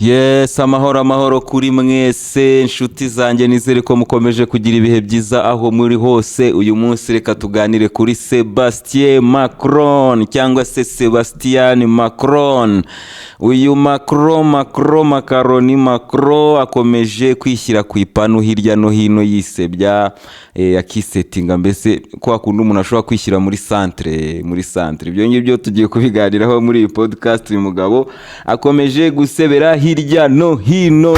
Yes, amahoro kuri mwese inshuti zanjye, nizere ko mukomeje kugira ibihe byiza aho muri hose. Uyu munsi reka tuganire kuri Sebastien Macron cyangwa se Sebastian Macron. Uyu Macron akomeje kwishyira ku ipanu hirya no hino yisebya, akisetinga, mbese ko akunda umuntu ashobora kwishyira muri centre. Ibyo ngibyo tugiye kubiganiraho muri iyi podcast. Uyu mugabo akomeje gusebera hirya no hino.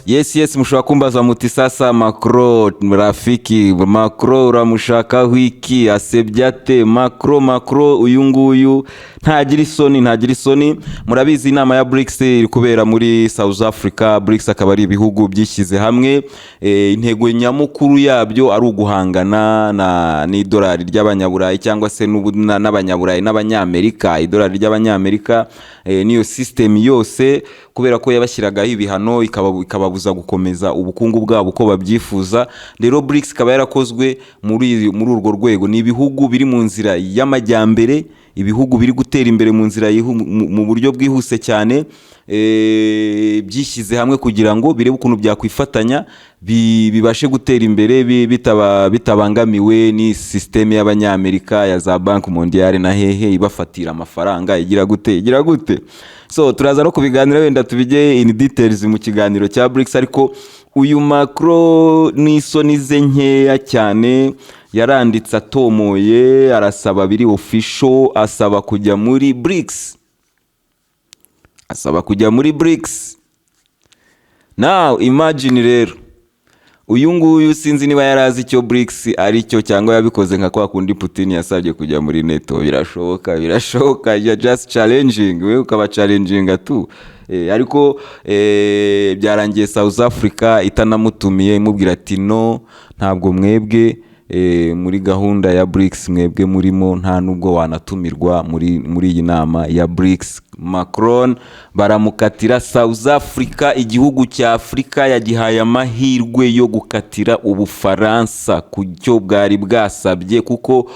Yes, mushobora kumbaza muti sasa Macron rafiki, Macron uramushaka wiki, asebya ate Macron uyu nguyu ntagira isoni. Murabizi inama ya BRICS iri kubera muri South Africa. BRICS akaba ari ibihugu byishyize hamwe, intego nyamukuru yabyo ari uguhangana n'idolari ry'abanyaburayi cyangwa se n'abanyaburayi n'abanyamerika. Idolari ry'abanyamerika niyo system yose, kubera ko yabashyiragaho ibihano ikababuza gukomeza ubukungu bwabo uko babyifuza. Rero BRICS ikaba yarakozwe muri urwo rwego. Ni ibihugu biri mu nzira y'amajyambere, ibihugu biri gutera imbere mu nzira mu buryo bwihuse cyane, byishyize hamwe kugira ngo birebe ukuntu byakwifatanya bibashe gutera imbere bitabangamiwe ni systeme y'abanyamerika ya za Banki Mondiale na hehe ibafatira amafaranga igira gute. So turaza no kubiganira, wenda tubijye in details mu kiganiro cya BRICS. Ariko uyu Macron n'isoni ze nkeya cyane yaranditse atomoye, arasaba biri official, asaba kujya muri BRICS. Now imagine rero uyu nguyu sinzi niba yarazi icyo BRICS ari cyo cyangwa yabikoze nka kwa kundi Putin yasabye kujya muri NATO. Birashoboka, you just challenging, we ukaba challenging tu. Ariko byarangiye South Africa itanamutumiye, imubwira ati no, ntabwo mwebwe muri gahunda ya BRICS mwebwe murimo, nta nubwo wanatumirwa muri iyi nama ya BRICS. Macron baramukatira. South Africa, igihugu cya Afrika, yagihaye amahirwe yo gukatira Ubufaransa ku cyo bwari bwasabye, kuko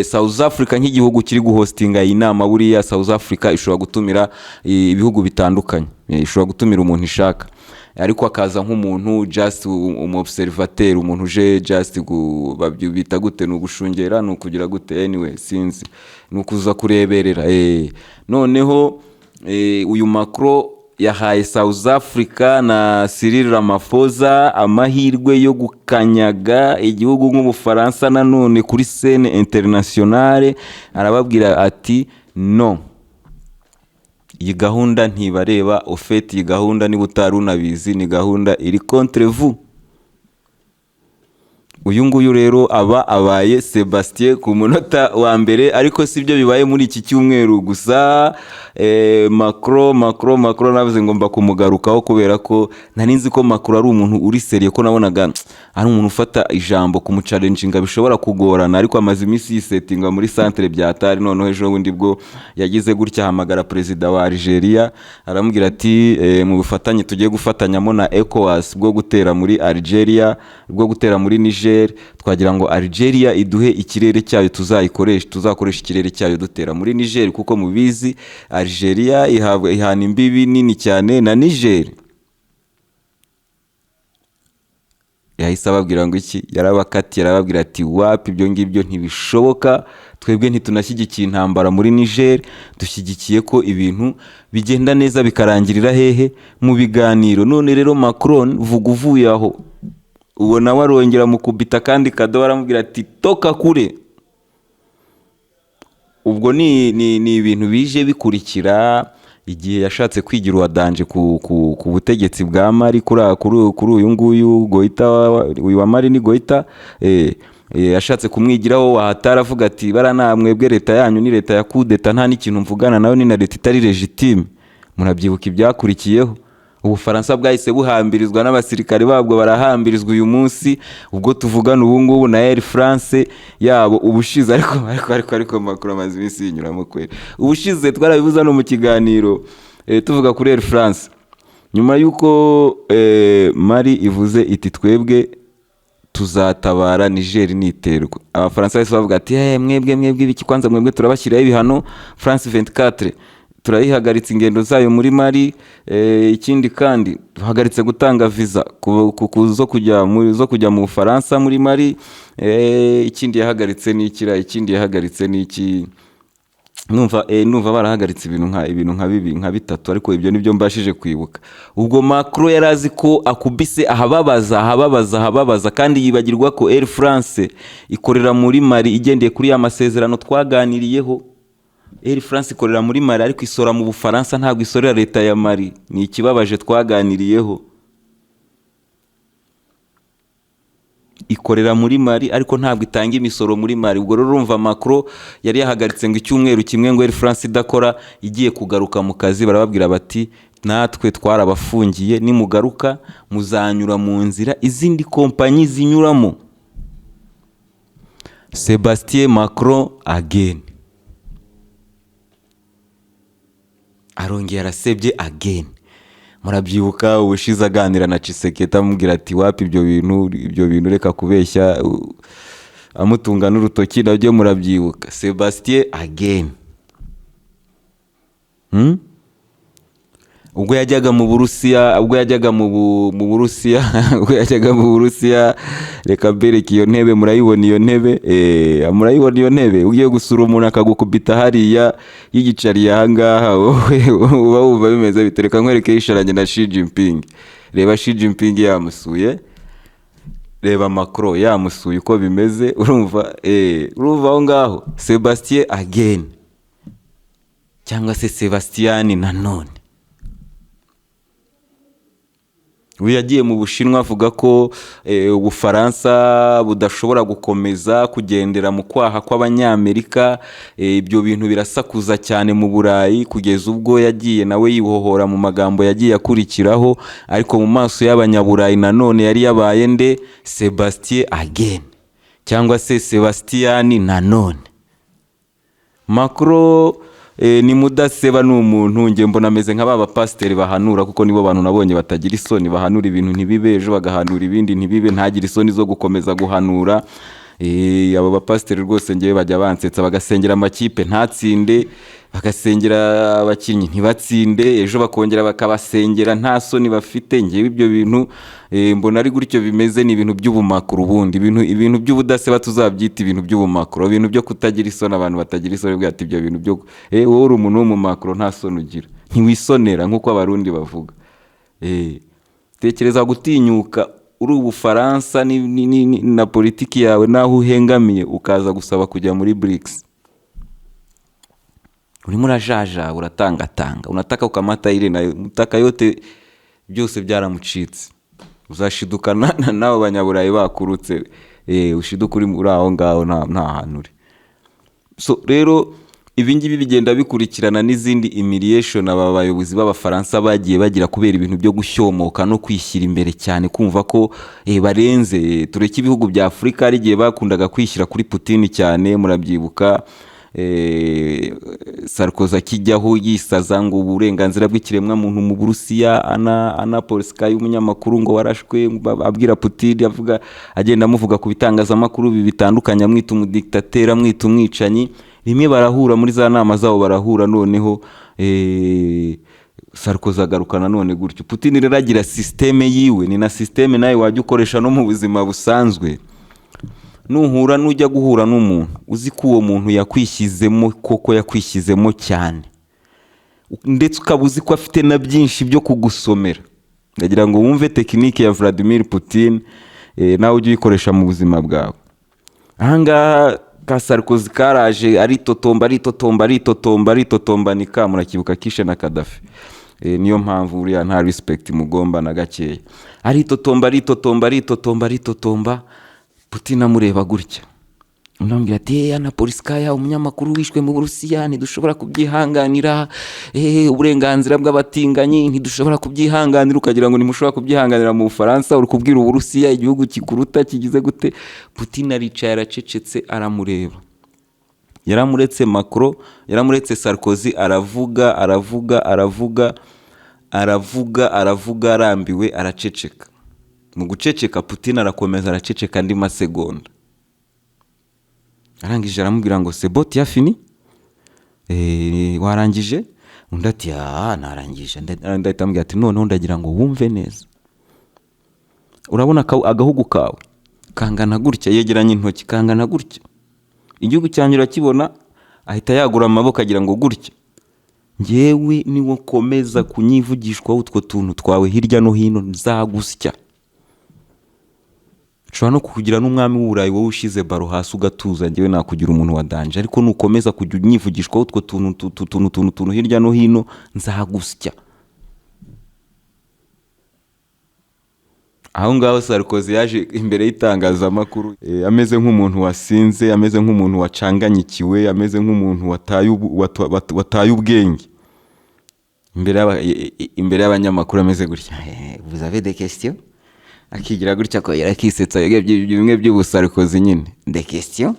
South Africa nk'igihugu kiri guhostinga iyi nama, buriya South Africa ishobora gutumira ibihugu bitandukanye, ishobora gutumira umuntu ishaka, ariko akaza nk'umuntu just umobservateur, umuntu uje just bita gute, n'ugushungera, n'ukugira gute, anyway sinzi, n'ukuza kureberera. Noneho uyu Macron yahaye South Africa na Cyril Ramaphosa amahirwe yo gukanyaga igihugu nk'Ubufaransa nanone kuri scene internationale. Arababwira ati no, iyi gahunda ntibareba. Ofeti iyi gahunda niba utari unabizi, ni gahunda iri contre vous. Uyu nguyu rero abaye Sebastien ku munota wa mbere, ariko sibyo bibaye muri iki cyumweru gusa. Macron navuze ngomba kumugarukaho, kubera ko nari nzi ko Macron ari umuntu uri seriye, ko nabonaga ari umuntu ufata ijambo kumuchallenginga bishobora kugorana, ariko amaze iminsi yisetinga muri centre byatari. Noneho ejo bundi bwo yagize gutya, hamagara perezida wa Algeria, aramubwira ati mu bufatanye tugiye gufatanyamo na ECOWAS bwo gutera muri Algeria, bwo gutera muri Niger, twagira ngo Algeria iduhe ikirere cyayo tuzakoresha ikirere cyayo dutera muri Niger, kuko mubizi Algeria ihana imbibi nini cyane na Niger. Yahise ababwira ngo iki, yarabakatiye, arababwira ati wapi, ibyo ngibyo ntibishoboka, twebwe ntitunashyigikiye intambara muri Niger, dushyigikiye ko ibintu bigenda neza bikarangirira hehe, mu biganiro. None rero Macron vuga uvuye aho, ubona warongera mukubita kandi kado, baramubwira ati toka kure. Ubwo ni ibintu bije bikurikira igihe yashatse kwigira uwadanje ku butegetsi bwa Mali, kuri uyu nguyu Goita, uyu wa Mali ni Goita. Yashatse kumwigiraho, wahatara avuga ati baranamwebwe leta yanyu ni leta ya kudeta, nta n'ikintu mvugana nawe, ni na leta itari legitime. Murabyibuka ibyakurikiyeho. Ubufaransa bwahise buhambirizwa n'abasirikare babwo, barahambirizwa uyu munsi ubwo tuvugana ubu ngubu na Air France yabo. Ubushize ariko Macron amaze iminsi yinyuramo kweli. Ubushize twarabivuze no mu kiganiro tuvuga kuri Air France, nyuma yuko Mali ivuze iti twebwe tuzatabara Niger niterwa. Abafaransa bose bavuga ati mwebwe ibiki kwanza, mwebwe turabashyiraho ibihano. France 24 turayihagaritse ingendo zayo muri Mali. Ikindi kandi duhagaritse gutanga visa zo kujya mu Bufaransa muri Mali. Ikindi yahagaritse n'iki numva barahagaritse ibintu nka bitatu, ariko ibyo nibyo mbashije kwibuka. Ubwo Macron yarazi ko akubise ahababaza kandi yibagirwa ko Air France ikorera muri Mali igendeye kuri ya masezerano twaganiriyeho. Air France ikorera muri Mali ariko isora mu Bufaransa, ntabwo isorera leta ya Mali. Ni ikibabaje twaganiriyeho. Ikorera muri Mali ariko ntabwo itanga imisoro muri Mali. Ubwo rero urumva Macron yari yahagaritse ngo icyumweru kimwe ngo Air France idakora, igiye kugaruka mu kazi barababwira bati natwe twarabafungiye, nimugaruka muzanyura mu nzira izindi kompanyi zinyuramo. Sebastien Macron again arongera arasebye again. Murabyibuka ubushize aganira na Tshisekedi amubwira ati wapi ibyo bintu reka kubeshya, amutunga n'urutoki nabyo murabyibuka. Sebastien again. Ubwo yajyaga mu Burusiya, reka bereke iyo ntebe, murayibona iyo ntebe, ugiye gusura umuntu akagukubita hariya y'igicari ahangaha, wowe uba wumva bimeze bite? Reka nkwereke yisharanye na Xi Jinping. Reba Xi Jinping yamusuye, reba Macron yamusuye uko bimeze, urumva aho ngaho. Sebastien again, cyangwa se Sebastian nanone. We yagiye mu Bushinwa avuga ko Ubufaransa budashobora gukomeza kugendera mu kwaha kw'Abanyamerika. Ibyo bintu birasakuza cyane mu Burayi, kugeza ubwo yagiye nawe yihohora mu magambo yagiye akurikiraho, ariko mu maso y'Abanyaburayi nanone yari yabaye nde? Sebastien again, cyangwa se Sebastian nanone. Macron ni mudaseba n'umuntu, nge mbona ameze nk'aba pasiteri bahanura, kuko nibo bantu nabonye batagira isoni, bahanura ibintu ntibibe, ejo bagahanura ibindi ntibibe, ntagira isoni zo gukomeza guhanura. Aba bapasiteri rwose ngewe bajya bansetsa, bagasengera amakipe ntatsinde, bagasengera abakinnyi ntibatsinde, ejo bakongera bakabasengera nta soni bafite. Ngewe ibyo bintu mbona ari gutyo bimeze, ni ibintu by'ubumakuru. Ubundi ibintu by'ubudaseba tuzabyita ibintu by'ubumakuru, ibintu byo kutagira isoni. Abantu batagira isoni bwati ibyo bintu byo wowe uri umuntu w'umumakuru nta soni ugira, ntiwisonera nk'uko abarundi bavuga. Tekereza gutinyuka uri Ubufaransa na politiki yawe naho uhengamiye, ukaza gusaba kujya muri BRICS. Urimo urajaja, uratangatanga, unataka ukamata ile nayo mutaka yote, byose byaramucitse. Uzashidukana nabo Banyaburayi bakurutse, ushiduka uri aho ngaho nta hantu uri. So rero ibingibi bigenda bikurikirana n'izindi humiliation aba bayobozi b'Abafaransa bagiye bagira kubera ibintu byo gushyomoka no kwishyira imbere cyane, kumva ko barenze. Tureke ibihugu bya Afurika ari giye bakundaga kwishyira kuri Putin cyane, murabyibuka. Sarkozy akijyaho yisaza ngo uburenganzira bw'ikiremwa muntu mu Burusiya, Ana Polska y'umunyamakuru ngo warashwe, abwira Putin, avuga agenda amuvuga ku bitangazamakuru bitandukanye, amwita umudiktateri, amwita umwicanyi. Rimwe barahura muri za nama zabo, barahura noneho Sarkozy agarukana none gutyo. Putin rero agira systeme yiwe, ni na systeme nawe wajya ukoresha no mu buzima busanzwe. Nuhura nujya guhura n'umuntu uzi ko uwo muntu yakwishyizemo, koko yakwishyizemo cyane, ndetse ukabuzi ko afite na byinshi byo kugusomera, ndagira ngo wumve tekinike ya Vladimir Putin, nawe ujye uyikoresha mu buzima bwawe. Ahangaha ka Sarkozy karaje aritotomba nika, murakibuka kishe na Gaddafi. Niyo mpamvu uriya nta respect mugomba na gakeya. Aritotomba Putin amureba gutya, unambwira ati Ana Polska umunyamakuru wishwe mu Burusiya, ntidushobora kubyihanganira. Uburenganzira bw'abatinganyi ntidushobora kubyihanganira. Ukagira ngo nimushobora kubyihanganira mu Bufaransa, uri kubwira Uburusiya igihugu kikuruta kigize gute? Putin aricaye aracecetse aramureba. Yaramuretse Macron, yaramuretse Sarkozy, aravuga arambiwe, araceceka. mu guceceka Putin arakomeza araceceka andi masegonda, arangije aramubwira ngo c'est bon tu as fini, warangije? Undi ati narangije. Ndahita ambwira ati noneho ndagira ngo wumve neza, urabona agahugu kawe kangana gutya, yegeranye intoki, kangana gutya, igihugu cyanjye urakibona? Ahita yagura amaboko agira ngo gutya, njyewe niwo komeza kunyivugishwaho utwo tuntu twawe hirya no hino nzagusya. Ushobora no kukugira n'umwami w'Uburayi wowe ushize baro hasi ugatuza, njyewe nakugira umuntu wa danje, ariko nukomeza kujya unyivugishwaho utwo tuntu hirya no hino nzagusya. Aho ngaho Sarkozy yaje imbere y'itangazamakuru ameze nk'umuntu wasinze, ameze nk'umuntu wacanganyikiwe, ameze nk'umuntu wataye ubwenge imbere y'abanyamakuru, ameze gutya, vous avez des questions? Akigira gutya ko yarakisetsa bimwe by'ubusarkozy nyine, des questions.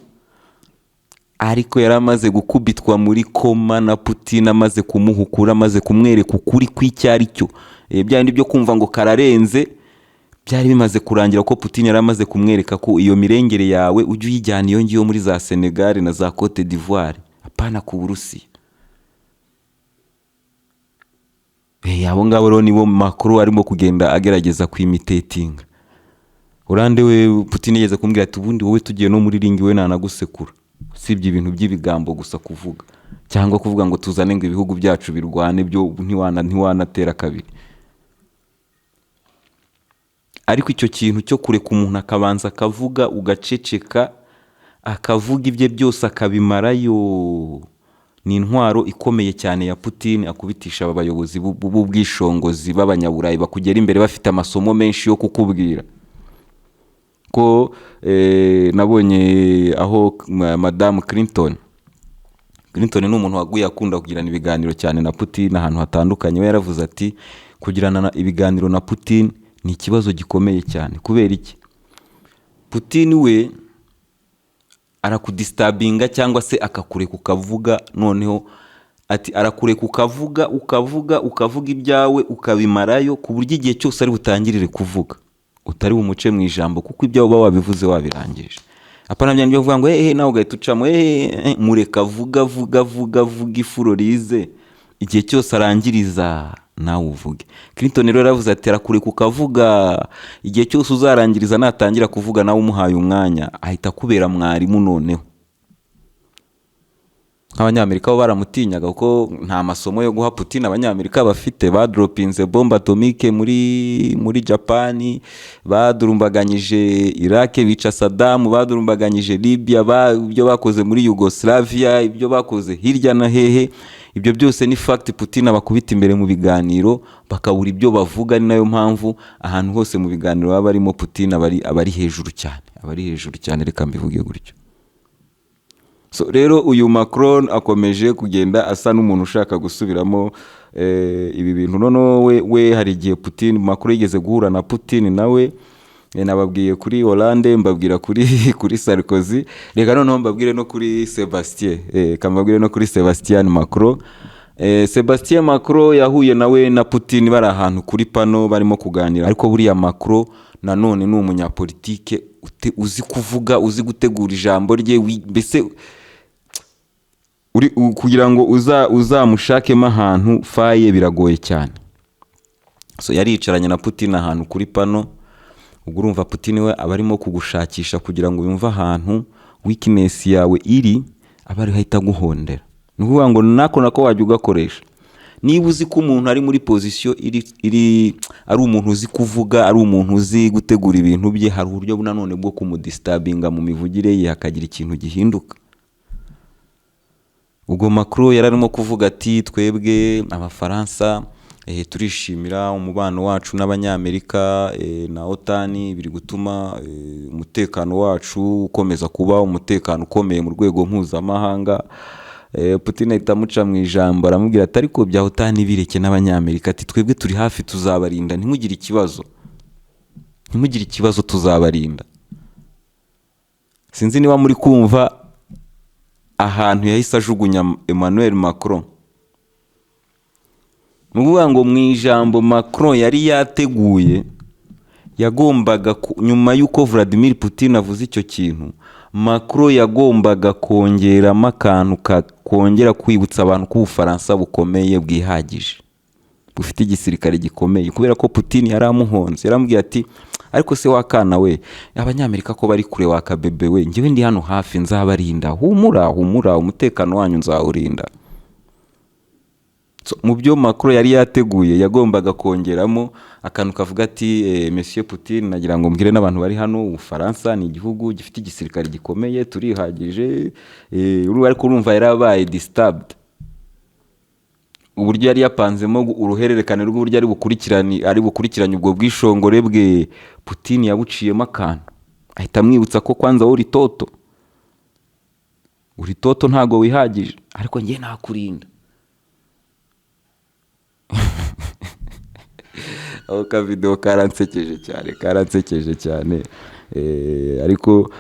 Ariko yaramaze gukubitwa muri koma na Putin, amaze kumuhukura, amaze kumwereka ukuri kw'icyari cyo, byandi byo kumva ngo kararenze byari bimaze kurangira, ko Putin yaramaze kumwereka ko iyo mirengere yawe ujye uyijyana iyo ngiyo muri za Senegal na za Cote d'Ivoire, apana ku Burusiya. Abo ngabo rero nibo Macron arimo kugenda agerageza kwimitatinga. Urande we Putin yigeze kumbwira ati ubundi wowe tugiye no muri ringi we nanagusekura, usibye ibintu by'ibigambo gusa kuvuga, cyangwa kuvuga ngo tuzane ngo ibihugu byacu birwane, byo ntiwanatera kabiri. Ariko icyo kintu cyo kureka umuntu akabanza akavuga ugaceceka, akavuga ibye byose akabimarayo, ni intwaro ikomeye cyane ya Putin akubitisha abayobozi b'ubwishongozi b'abanyaburayi bakugera imbere bafite amasomo menshi yo kukubwira. Ko nabonye aho Madame Clinton ni umuntu waguye akunda kugirana ibiganiro cyane na Putin ahantu hatandukanye, we yaravuze ati kugirana ibiganiro na Putin ni ikibazo gikomeye cyane. Kubera iki? Putin we arakudistabinga cyangwa se akakureka ukavuga, noneho ati arakureka ukavuga ibyawe ukabimarayo, ku buryo igihe cyose ari butangirire kuvuga utari umuce mu ijambo, kuko ibyawe uba wabivuze wabirangije. Apana byandi byo kuvuga ngo nawe ugahita ucamo, mureka vuga ifuro rize, igihe cyose arangiriza nawe uvuge. Clinton rero yaravuze ati arakureka ukavuga, igihe cyose uzarangiriza natangira kuvuga nawe umuhaye umwanya ahita kubera mwarimu. Noneho abanyamerika bo baramutinyaga kuko nta masomo yo guha Putin abanyamerika bafite. Badropinze bombe atomique muri Japan, badurumbaganyije Iraq bica Saddam, badurumbaganyije Libya, ibyo bakoze muri Yugoslavia, ibyo bakoze hirya na hehe. Ibyo byose ni fact Putin abakubita imbere mu biganiro bakabura ibyo bavuga. Ni nayo mpamvu ahantu hose mu biganiro baba barimo Putin abari hejuru cyane, reka mbivuge gutyo. So rero uyu Macron akomeje kugenda asa n'umuntu ushaka gusubiramo ibi bintu. Noneho we hari igihe Macron yigeze guhura na Putin nawe, nababwiye kuri Hollande, mbabwira kuri Sarkozy, reka noneho mbabwire no kuri Sebastian Macron. Sebastian Macron yahuye nawe na Putin bari ahantu kuri pano barimo kuganira. Ariko buriya Macron nanone ni umunyapolitike uzi kuvuga, uzi gutegura ijambo rye, mbese kugira ngo uzamushakemo ahantu faye biragoye cyane. So yari yicaranye na Putin ahantu kuri pano, ubwo urumva Putin we aba arimo kugushakisha kugira ngo yumve ahantu weakness yawe iri, aba ari hahita guhondera. Ni ukuvuga ngo nako wajya ugakoresha. Niba uzi ko umuntu ari muri position ari umuntu uzi kuvuga, ari umuntu uzi gutegura ibintu bye, hari uburyo nanone bwo kumudistabinga mu mivugire ye hakagira ikintu gihinduka. Ubwo Macron yararimo kuvuga ati twebwe Abafaransa turishimira umubano wacu n'Abanyamerika na OTAN, biri gutuma umutekano wacu ukomeza kuba umutekano ukomeye mu rwego mpuzamahanga. Putin ahita amuca mu ijambo aramubwira ati ariko bya OTAN bireke n'Abanyamerika, ati twebwe turi hafi tuzabarinda, ntimugire ikibazo tuzabarinda. Sinzi niba muri kumva ahantu yahise ajugunya Emmanuel Macron. Nukuvuga ngo mu ijambo Macron yari yateguye yagombaga nyuma y'uko Vladimir Putin avuze icyo kintu, Macron yagombaga kongeramo akantu kongera kwibutsa abantu ko Ubufaransa bukomeye bwihagije, bufite igisirikare gikomeye, kubera ko Putin yari amuhonze, yaramubwiye ati ariko se wakana we, abanyamerika ko bari kure wakabebe we, njyewe ndi hano hafi nzabarinda, humura umutekano wanyu nzawurinda. Mu byo Macron yari yateguye yagombaga kongeramo akantu kavuga ati Monsieur Putin, nagira ngo mbwire n'abantu bari hano, Ubufaransa ni igihugu gifite igisirikare gikomeye, turihagije. Ariko urumva yarabaye disturbed uburyo yari yapanzemo uruhererekane rw'uburyo ari bukurikiranye ubwo bwishongore bwe. Putin yabuciyemo akantu, ahita amwibutsa ko kwanza uri toto ntago wihagije, ariko njye nakurinda. Aho ka video karansekeje cyane. Ariko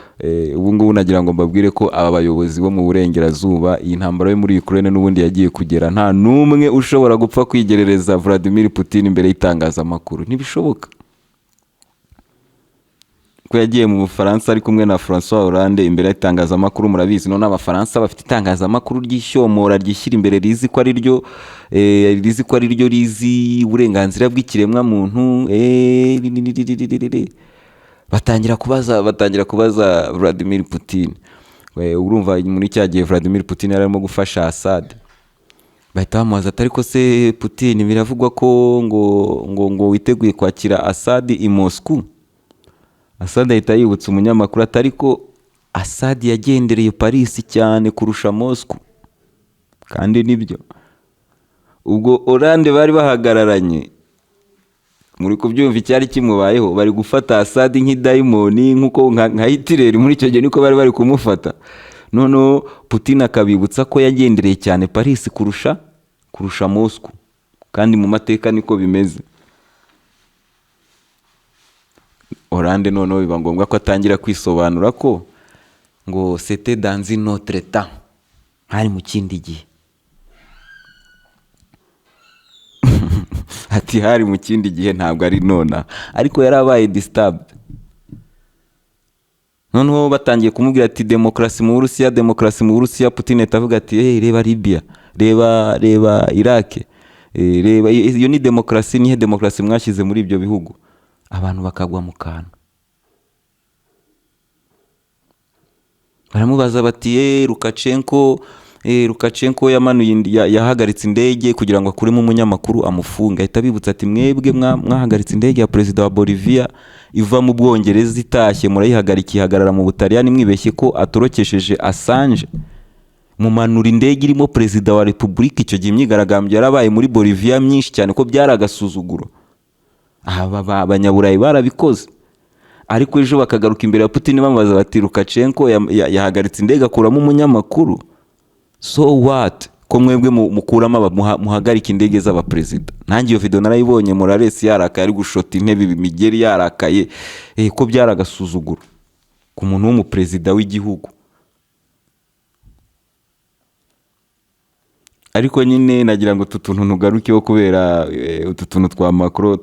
ubu ngubu nagira ngo mbabwire ko aba bayobozi bo mu burengerazuba, iyi ntambara yo muri Ukraine n'ubundi yagiye kugera, nta numwe ushobora gupfa kwigerereza Vladimir Putin imbere y'itangazamakuru, ntibishoboka. Ko yagiye mu Bufaransa ari kumwe na François Hollande imbere y'itangazamakuru, murabizi none abafaransa bafite itangazamakuru ry'ishyomora ryishyira imbere, rizi ko ari ryo rizi uburenganzira bw'ikiremwa muntu. Batangira kubaza Vladimir Putin. Urumva muri cya gihe Vladimir Putin yari arimo gufasha Assad, bahita bamubaza ati ariko se Putin, biravugwa ko ngo witeguye kwakira Assad i Moscow. Assad ahita yibutsa umunyamakuru ati ariko Assad yagendereye Paris cyane kurusha Moscow. Kandi nibyo. Ubwo Hollande bari bahagararanye, muri kubyumva icyari kimubayeho, bari gufata Assad nk'idayimoni, nkuko nka Hitler muri icyo gihe niko bari kumufata. Noneho Putin akabibutsa ko yagendereye cyane Paris kurusha Moscow, kandi mu mateka niko bimeze. Hollande noneho biba ngombwa ko atangira kwisobanura ko ngo c'était dans un autre temps, hari mu kindi gihe. Ati hari mu kindi gihe, ntabwo ari nona, ariko yarabaye disturbed. Noneho batangiye kumubwira ati demokarasi mu Burusiya. Putin atavuga ati reba Libya, reba Iraq, reba iyo ni demokarasi, nihe demokarasi mwashyize muri ibyo bihugu? Abantu bakagwa mu kantu, baramubaza bati Lukashenko yahagaritse indege kugira ngo akuremo umunyamakuru amufunga. Ahita bibutsa ati mwebwe mwahagaritse indege ya perezida wa Bolivia iva mu Bwongereza itashye, murayihagarika ihagarara mu Butaliyani, mwibeshye ko atorokesheje Assange. Mumanura indege irimo perezida wa Repubulika. Icyo gihe imyigaragambyo yarabaye muri Bolivia myinshi cyane, ko byari agasuzuguro. Abanyaburayi barabikoze, ariko ejo bakagaruka imbere ya Putin bamubaza bati Lukashenko yahagaritse indege akuramo umunyamakuru. So what? Ko mwebwe mukuramo muhagarika indege z'abaperezida. Nanjye iyo video narayibonye, Morales yarakaye ari gushota intebe, Migeri yarakaye, ko byari agasuzuguro ku muntu w'umuperezida w'igihugu. Ariko nyine nagira ngo tutuntu ntugarukeho, kubera utuntu twa Macron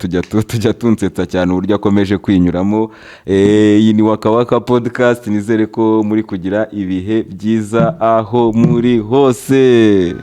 tujya tunsetsa cyane uburyo akomeje kwinyuramo. Iyi ni Waka Waka podcast, nizere ko muri kugira ibihe byiza aho muri hose.